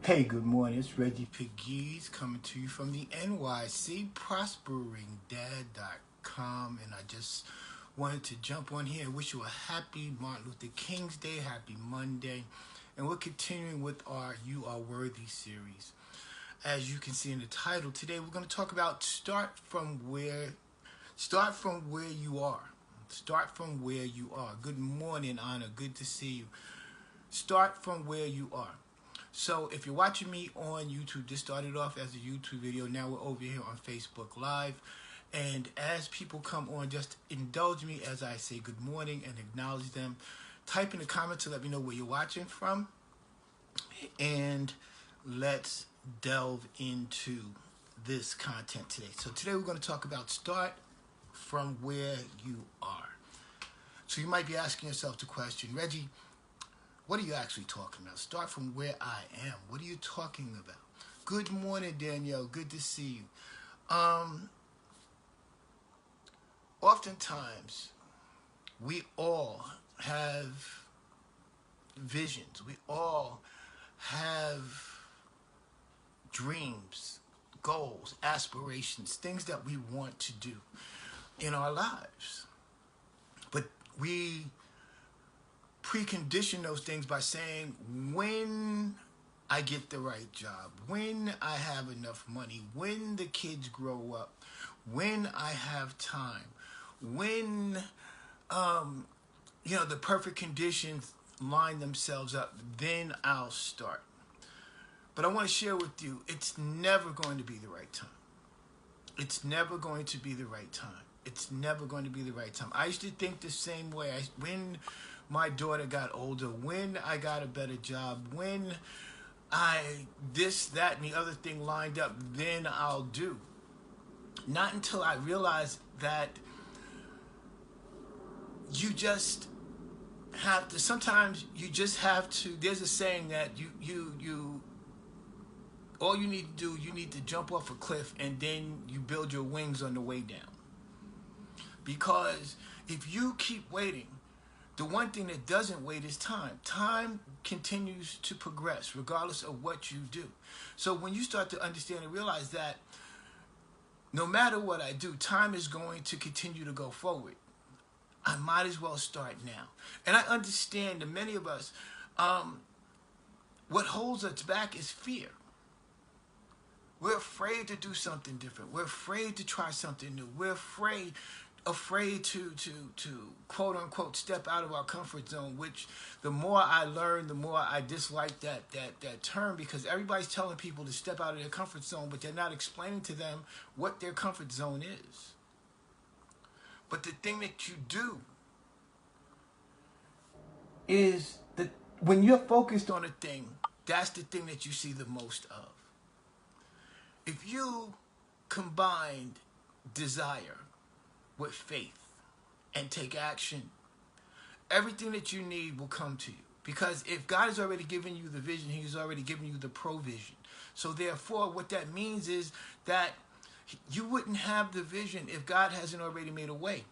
Hey, good morning. It's Reggie Pegues coming to you from the NYC, prosperingdad.com. And I just wanted to jump on here and wish you a happy Martin Luther King's Day, happy Monday. And we're continuing with our You Are Worthy series. As you can see in the title, today we're going to talk about start from where you are. Start from where you are. Good morning, Anna. Good to see you. Start from where you are. So if you're watching me on YouTube, this started off as a YouTube video. Now we're over here on Facebook Live. And as people come on, just indulge me as I say good morning and acknowledge them. Type in the comments to let me know where you're watching from. And let's delve into this content today. So today we're going to talk about start from where you are. So you might be asking yourself the question, Reggie, what are you actually talking about? Start from where I am. What are you talking about? Good morning, Danielle. Good to see you. Oftentimes, we all have visions. We all have dreams, goals, aspirations, things that we want to do in our lives. But we precondition those things by saying, when I get the right job, when I have enough money, when the kids grow up, when I have time, when the perfect conditions line themselves up, then I'll start. But I want to share with you, it's never going to be the right time. It's never going to be the right time. It's never going to be the right time. I used to think the same way. When my daughter got older, when I got a better job, when this, that, and the other thing lined up, then I'll do. Not until I realized that you just have to, sometimes you just have to, there's a saying that all you need to do, you need to jump off a cliff and then you build your wings on the way down. Because if you keep waiting, the one thing that doesn't wait is time. Time continues to progress regardless of what you do. So when you start to understand and realize that no matter what I do, time is going to continue to go forward, I might as well start now. And I understand that many of us, what holds us back is fear. We're afraid to do something different. We're afraid to try something new. We're afraid to quote unquote step out of our comfort zone, which the more I learn, the more I dislike that term, because everybody's telling people to step out of their comfort zone, but they're not explaining to them what their comfort zone is. But the thing that you do is that when you're focused on a thing, that's the thing that you see the most of. If you combined desire with faith and take action, everything that you need will come to you. Because if God has already given you the vision, He's already given you the provision. So therefore, what that means is that you wouldn't have the vision if God hasn't already made a way.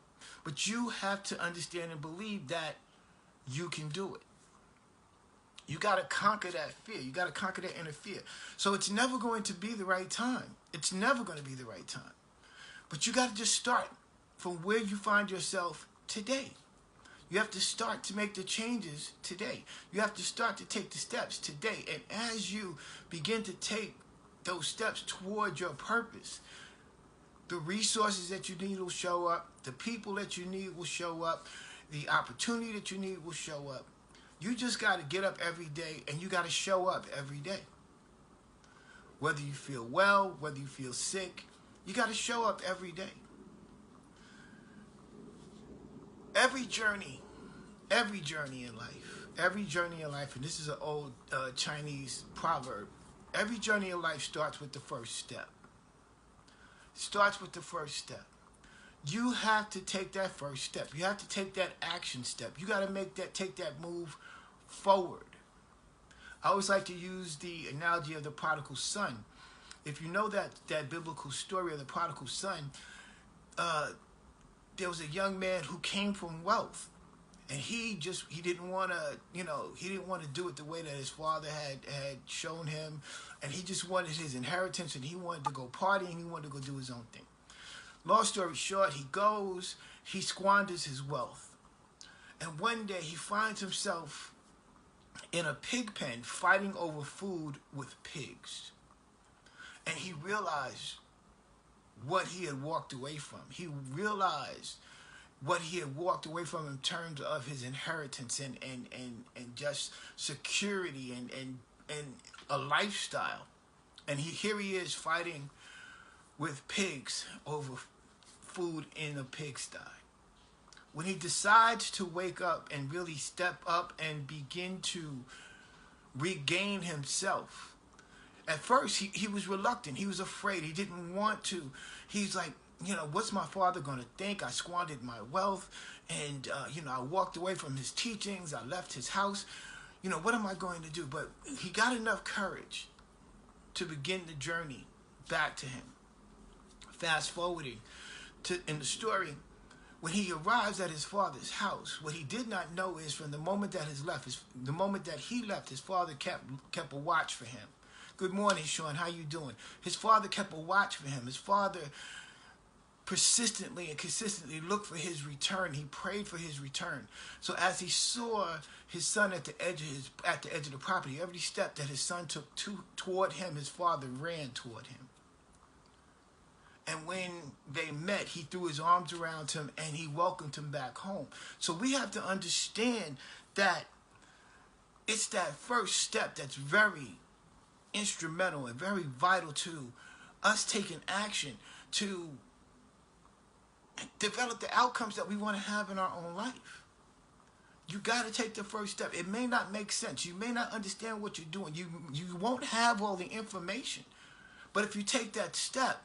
But you have to understand and believe that you can do it. You got to conquer that fear. You got to conquer that inner fear. So it's never going to be the right time. It's never going to be the right time. But you got to just start from where you find yourself today. You have to start to make the changes today. You have to start to take the steps today. And as you begin to take those steps toward your purpose, the resources that you need will show up. The people that you need will show up. The opportunity that you need will show up. You just got to get up every day and you got to show up every day. Whether you feel well, whether you feel sick, you got to show up every day. Every journey in life, and this is an old Chinese proverb, every journey in life starts with the first step. You have to take that first step. You have to take that action step. You got to take that move forward. I always like to use the analogy of the prodigal son. If you know that biblical story of the prodigal son, there was a young man who came from wealth. And he didn't want to, he didn't want to do it the way that his father had shown him, and he just wanted his inheritance, and he wanted to go party, and he wanted to go do his own thing. Long story short, he goes, he squanders his wealth, and one day he finds himself in a pig pen fighting over food with pigs. And he realized what he had walked away from. He realized what he had walked away from in terms of his inheritance and just security and a lifestyle. And here he is fighting with pigs over food in a pigsty. When he decides to wake up and really step up and begin to regain himself, at first he was reluctant. He was afraid. He didn't want to. He's like, what's my father going to think? I squandered my wealth, and I walked away from his teachings. I left his house. What am I going to do? But he got enough courage to begin the journey back to him. Fast forwarding in the story, when he arrives at his father's house, what he did not know is from the moment that he left, his father kept a watch for him. Good morning, Sean. How you doing? His father kept a watch for him. His father persistently and consistently looked for his return. He prayed for his return. So as he saw his son at the edge of the property, every step that his son took toward him, his father ran toward him. And when they met, he threw his arms around him and he welcomed him back home. So we have to understand that it's that first step that's very instrumental and very vital to us taking action to develop the outcomes that we want to have in our own life. You got to take the first step. It may not make sense. You may not understand what you're doing. You won't have all the information. But if you take that step,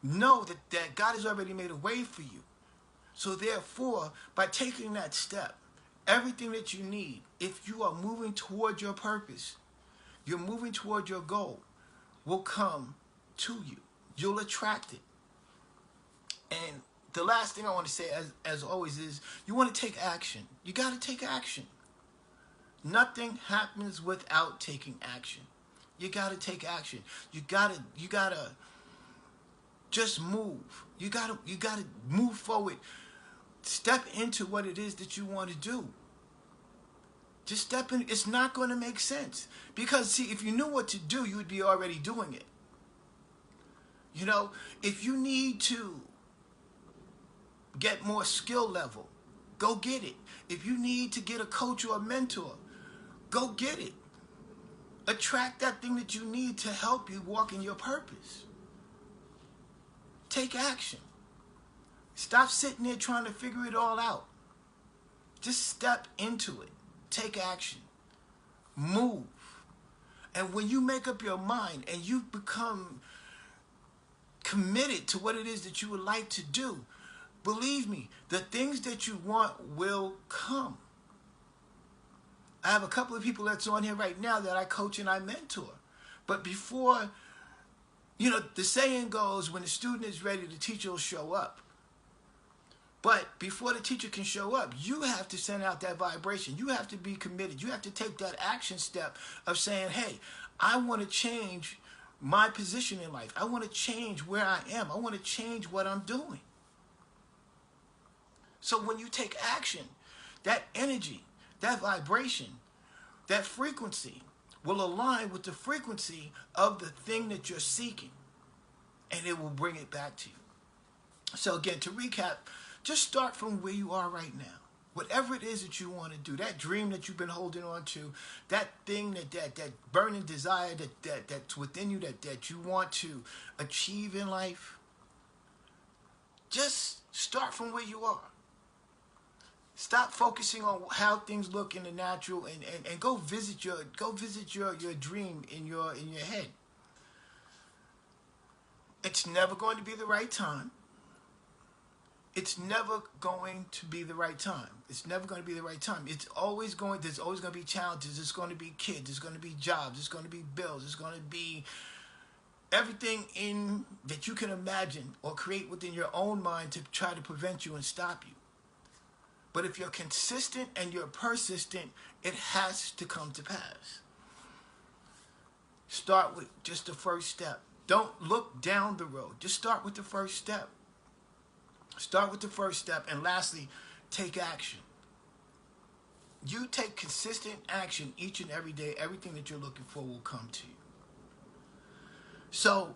know that God has already made a way for you. So therefore, by taking that step, everything that you need, if you are moving toward your purpose, you're moving toward your goal, will come to you. You'll attract it. And the last thing I want to say, as always, is you want to take action. You got to take action. Nothing happens without taking action. You got to take action. You got to just move. You got to move forward. Step into what it is that you want to do. Just step in. It's not going to make sense. Because, see, if you knew what to do, you would be already doing it. If you need to get more skill level, go get it. If you need to get a coach or a mentor, go get it. Attract that thing that you need to help you walk in your purpose. Take action. Stop sitting there trying to figure it all out. Just step into it. Take action. Move. And when you make up your mind and you become committed to what it is that you would like to do, believe me, the things that you want will come. I have a couple of people that's on here right now that I coach and I mentor. But before, the saying goes, when the student is ready, the teacher will show up. But before the teacher can show up, you have to send out that vibration. You have to be committed. You have to take that action step of saying, hey, I want to change my position in life. I want to change where I am. I want to change what I'm doing. So when you take action, that energy, that vibration, that frequency will align with the frequency of the thing that you're seeking. And it will bring it back to you. So again, to recap, just start from where you are right now. Whatever it is that you want to do, that dream that you've been holding on to, that thing, that burning desire that's within you that you want to achieve in life, just start from where you are. Stop focusing on how things look in the natural and go visit your dream in your head. It's never going to be the right time. It's never going to be the right time. It's never going to be the right time. There's always going to be challenges. There's going to be kids. There's going to be jobs. There's going to be bills. There's going to be everything that you can imagine or create within your own mind to try to prevent you and stop you. But if you're consistent and you're persistent, it has to come to pass. Start with just the first step. Don't look down the road. Just start with the first step. Start with the first step. And lastly, take action. You take consistent action each and every day. Everything that you're looking for will come to you. So,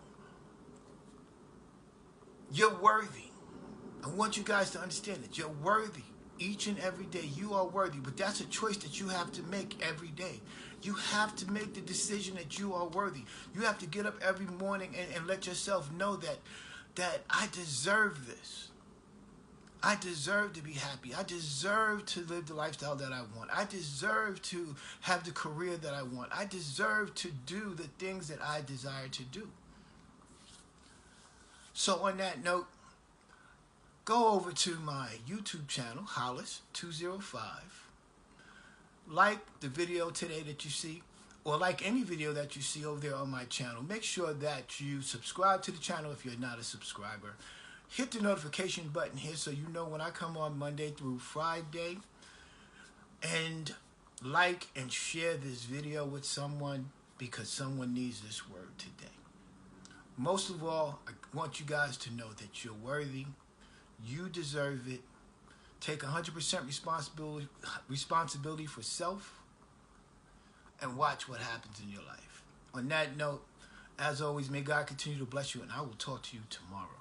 you're worthy. I want you guys to understand that you're worthy. Each and every day you are worthy, but that's a choice that you have to make every day. You have to make the decision that you are worthy. You have to get up every morning and let yourself know that I deserve this. I deserve to be happy. I deserve to live the lifestyle that I want. I deserve to have the career that I want. I deserve to do the things that I desire to do. So on that note, go over to my YouTube channel, Hollis205. Like the video today that you see, or like any video that you see over there on my channel. Make sure that you subscribe to the channel if you're not a subscriber. Hit the notification button here so you know when I come on Monday through Friday. And like and share this video with someone, because someone needs this word today. Most of all, I want you guys to know that you're worthy. You deserve it. Take 100% responsibility for self, and watch what happens in your life. On that note, as always, may God continue to bless you, and I will talk to you tomorrow.